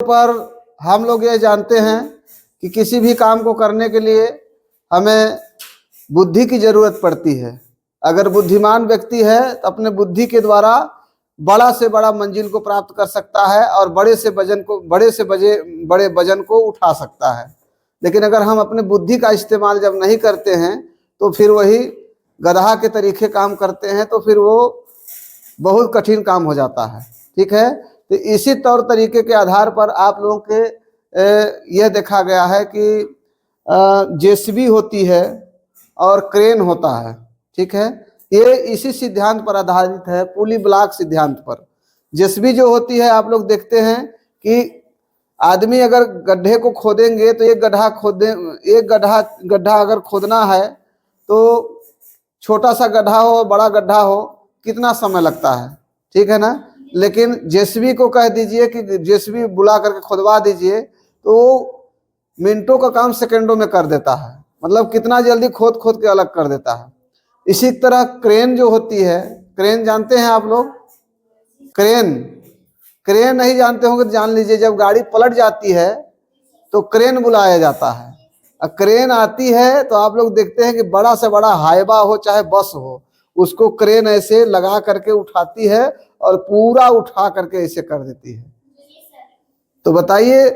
पर हम लोग ये जानते हैं कि किसी भी काम को करने के लिए हमें बुद्धि की जरूरत पड़ती है। अगर बुद्धिमान व्यक्ति है तो अपने बुद्धि के द्वारा बड़ा से बड़ा मंजिल को प्राप्त कर सकता है और बड़े वजन को उठा सकता है। लेकिन अगर हम अपने बुद्धि का इस्तेमाल जब नहीं करते हैं तो फिर वही गधा के तरीके काम करते हैं, तो फिर वो बहुत कठिन काम हो जाता है। ठीक है, तो इसी तौर तरीके के आधार पर आप लोगों के यह देखा गया है कि जेसीबी होती है और क्रेन होता है। ठीक है, ये इसी सिद्धांत पर आधारित है, पुली ब्लॉक सिद्धांत पर। जेसीबी जो होती है, आप लोग देखते हैं कि आदमी अगर गड्ढे को खोदेंगे तो एक गड्ढा अगर खोदना है तो छोटा सा गड्ढा हो बड़ा गड्ढा हो कितना समय लगता है, ठीक है ना। लेकिन जेसीबी को कह दीजिए कि जेसीबी बुला करके खुदवा दीजिए तो मिनटों का काम सेकंडों में कर देता है, मतलब कितना जल्दी खोद खोद के अलग कर देता है। इसी तरह क्रेन जो होती है, क्रेन जानते हैं आप लोग? क्रेन नहीं जानते होंगे तो जान लीजिए, जब गाड़ी पलट जाती है तो क्रेन बुलाया जाता है। क्रेन आती है तो आप लोग देखते हैं कि बड़ा से बड़ा हाईवा हो चाहे बस हो, उसको क्रेन ऐसे लगा करके उठाती है और पूरा उठा करके ऐसे कर देती है। तो बताइए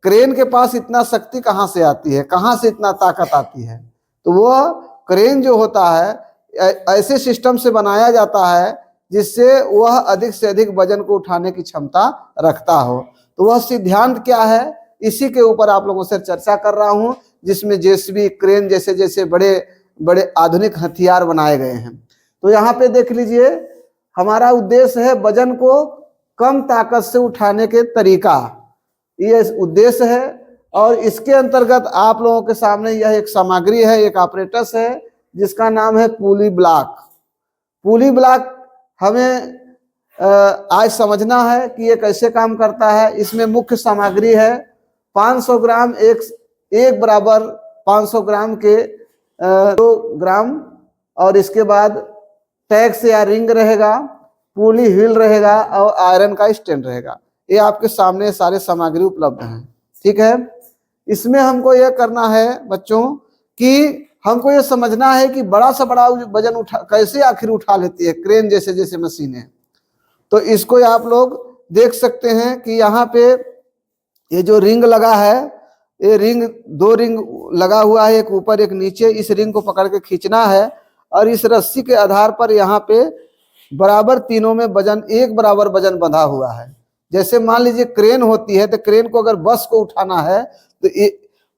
क्रेन के पास इतना शक्ति कहाँ से आती है, कहाँ से इतना ताकत आती है? तो वह क्रेन जो होता है ऐसे सिस्टम से बनाया जाता है जिससे वह अधिक से अधिक वजन को उठाने की क्षमता रखता हो। तो वह सिद्धांत क्या है, इसी के ऊपर आप लोगों से चर्चा कर रहा हूं, जिसमें जेसीबी क्रेन जैसे जैसे बड़े बड़े आधुनिक हथियार बनाए गए हैं। तो यहाँ पे देख लीजिए, हमारा उद्देश्य है वजन को कम ताकत से उठाने के तरीका, ये उद्देश्य है। और इसके अंतर्गत आप लोगों के सामने यह एक सामग्री है, एक ऑपरेटस है जिसका नाम है पुली ब्लॉक। पुली ब्लॉक हमें आज समझना है कि ये कैसे काम करता है। इसमें मुख्य सामग्री है 500 ग्राम, एक बराबर 500 ग्राम के 2 ग्राम, और इसके बाद टैक्स या रिंग रहेगा, पुली व्हील रहेगा और आयरन का स्टैंड रहेगा। ये आपके सामने सारे सामग्री उपलब्ध हैं। ठीक है, इसमें हमको यह करना है बच्चों कि हमको ये समझना है कि बड़ा से बड़ा वजन कैसे आखिर उठा लेती है क्रेन जैसे जैसे मशीनें। तो इसको आप लोग देख सकते हैं कि यहाँ पे ये जो रिंग लगा है, ये रिंग 2 रिंग लगा हुआ है, एक ऊपर एक नीचे। इस रिंग को पकड़ के खींचना है और इस रस्सी के आधार पर यहाँ पे बराबर तीनों में वजन, एक बराबर वजन बंधा हुआ है। जैसे मान लीजिए क्रेन होती है, तो क्रेन को अगर बस को उठाना है तो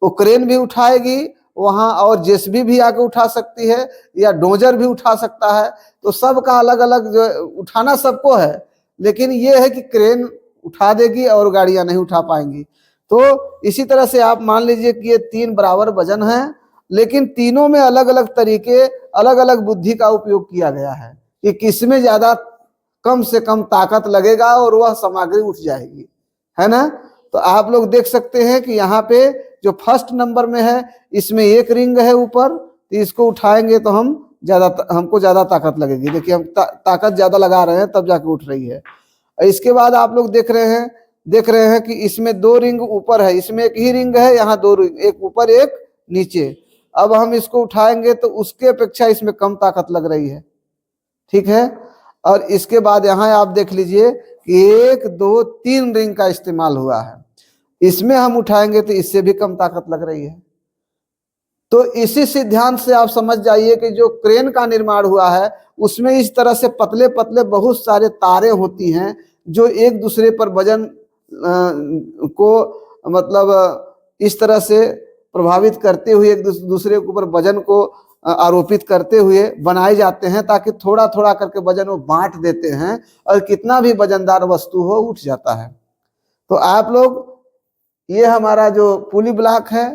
वो क्रेन भी उठाएगी वहां, और जेसीबी भी आके उठा सकती है या डोजर भी उठा सकता है। तो सबका अलग अलग जो उठाना सबको है, लेकिन ये है कि क्रेन उठा देगी और गाड़ियां नहीं उठा पाएंगी। तो इसी तरह से आप मान लीजिए कि ये 3 बराबर वजन है, लेकिन तीनों में अलग अलग तरीके, अलग अलग बुद्धि का उपयोग किया गया है कि किसमें ज्यादा कम से कम ताकत लगेगा और वह सामग्री उठ जाएगी, है ना। तो आप लोग देख सकते हैं कि यहाँ पे जो फर्स्ट नंबर में है, इसमें एक रिंग है ऊपर, तो इसको उठाएंगे तो हमको ज्यादा ताकत लगेगी। देखिए हम ताकत ज्यादा लगा रहे हैं तब जाके उठ रही है। इसके बाद आप लोग देख रहे हैं कि इसमें 2 रिंग ऊपर है, इसमें एक ही रिंग है, यहाँ 2 रिंग, एक ऊपर एक नीचे। अब हम इसको उठाएंगे तो उसके अपेक्षा इसमें कम ताकत लग रही है। ठीक है, और इसके बाद यहाँ आप देख लीजिए कि 1 2 3 रिंग का इस्तेमाल हुआ है, इसमें हम उठाएंगे तो इससे भी कम ताकत लग रही है। तो इसी सिद्धांत से आप समझ जाइए कि जो क्रेन का निर्माण हुआ है उसमें इस तरह से पतले पतले बहुत सारे तारें होती हैं जो एक दूसरे पर वजन को मतलब इस तरह से प्रभावित करते हुए एक दूसरे के ऊपर वजन को आरोपित करते हुए बनाए जाते हैं, ताकि थोड़ा थोड़ा करके वजन वो बांट देते हैं और कितना भी वजनदार वस्तु हो उठ जाता है। तो आप लोग ये हमारा जो पुली ब्लॉक है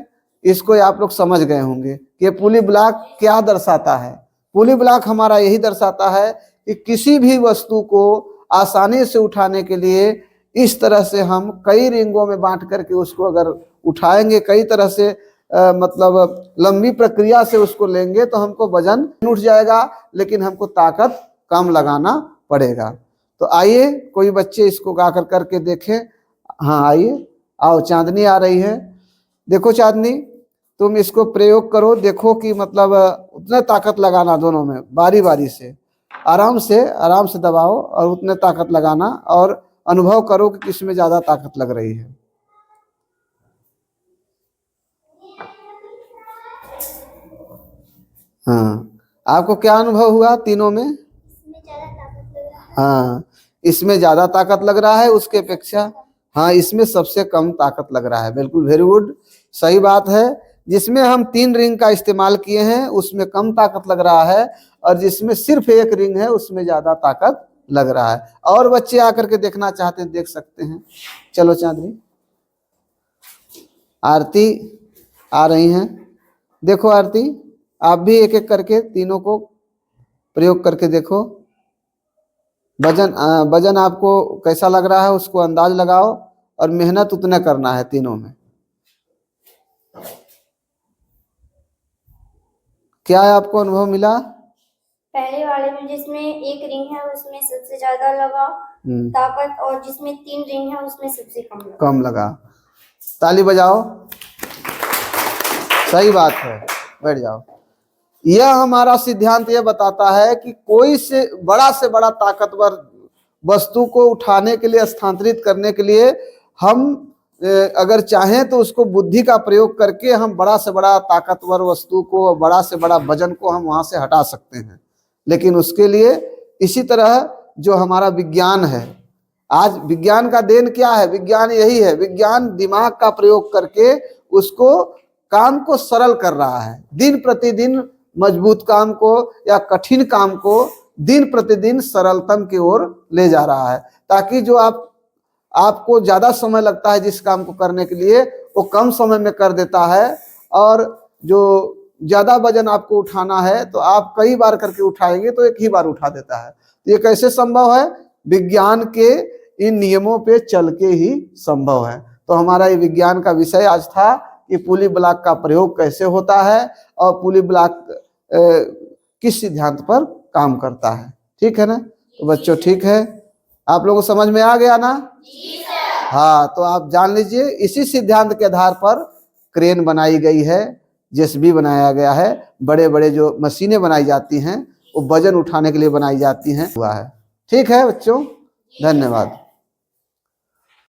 इसको आप लोग समझ गए होंगे कि पुली ब्लॉक क्या दर्शाता है। पुली ब्लॉक हमारा यही दर्शाता है कि किसी भी वस्तु को आसानी से उठाने के लिए इस तरह से हम कई रिंगों में बांट करके उसको अगर उठाएंगे, कई तरह से मतलब लंबी प्रक्रिया से उसको लेंगे तो हमको वजन उठ जाएगा, लेकिन हमको ताकत कम लगाना पड़ेगा। तो आइए कोई बच्चे इसको गा कर करके देखें। हाँ आइए। आओ चांदनी आ रही है। देखो चांदनी, तुम इसको प्रयोग करो, देखो कि मतलब उतने ताकत लगाना दोनों में, बारी बारी से आराम से दबाओ और उतने ताकत लगाना और अनुभव करो कि किसमें ज्यादा ताकत लग रही है। हाँ, आपको क्या अनुभव हुआ तीनों में? हाँ, इसमें ज्यादा ताकत लग रहा है उसके अपेक्षा। हाँ, इसमें सबसे कम ताकत लग रहा है। बिल्कुल, वेरी गुड, सही बात है। जिसमें हम 3 रिंग का इस्तेमाल किए हैं उसमें कम ताकत लग रहा है, और जिसमें सिर्फ 1 रिंग है उसमें ज्यादा ताकत लग रहा है। और बच्चे आकर के देखना चाहते हैं, देख सकते हैं। चलो चांदनी, आरती आ रही हैं। देखो आरती, आप भी एक एक करके तीनों को प्रयोग करके देखो। वजन आपको कैसा लग रहा है उसको अंदाज लगाओ, और मेहनत उतना करना है तीनों में। क्या आपको अनुभव मिला? पहले वाले में जिसमें 1 रिंग है उसमें सबसे ज्यादा लगा ताकत, और जिसमें 3 रिंग है उसमें सबसे कम लगा। ताली बजाओ, सही बात है, बैठ जाओ। यह हमारा सिद्धांत यह बताता है कि कोई से बड़ा ताकतवर वस्तु को उठाने के लिए, स्थानांतरित करने के लिए हम अगर चाहें तो उसको बुद्धि का प्रयोग करके हम बड़ा से बड़ा ताकतवर वस्तु को, बड़ा से बड़ा वजन को हम वहां से हटा सकते हैं। लेकिन उसके लिए इसी तरह जो हमारा विज्ञान है, आज विज्ञान का देन क्या है? विज्ञान यही है, विज्ञान दिमाग का प्रयोग करके उसको काम को सरल कर रहा है। दिन प्रतिदिन मजबूत काम को या कठिन काम को दिन प्रतिदिन सरलतम की ओर ले जा रहा है, ताकि जो आपको ज्यादा समय लगता है जिस काम को करने के लिए, वो कम समय में कर देता है। और जो ज्यादा वजन आपको उठाना है तो आप कई बार करके उठाएंगे तो एक ही बार उठा देता है। तो ये कैसे संभव है? विज्ञान के इन नियमों पे चल के ही संभव है। तो हमारा ये विज्ञान का विषय आज था कि पुली ब्लॉक का प्रयोग कैसे होता है और पुली ब्लॉक किस सिद्धांत पर काम करता है। ठीक है ना? तो बच्चों ठीक है, आप लोगों को समझ में आ गया ना? हाँ, तो आप जान लीजिए इसी सिद्धांत के आधार पर क्रेन बनाई गई है, जेसीबी बनाया गया है, बड़े बड़े जो मशीनें बनाई जाती हैं वो वजन उठाने के लिए बनाई जाती हैं हुआ है। ठीक है बच्चों, धन्यवाद।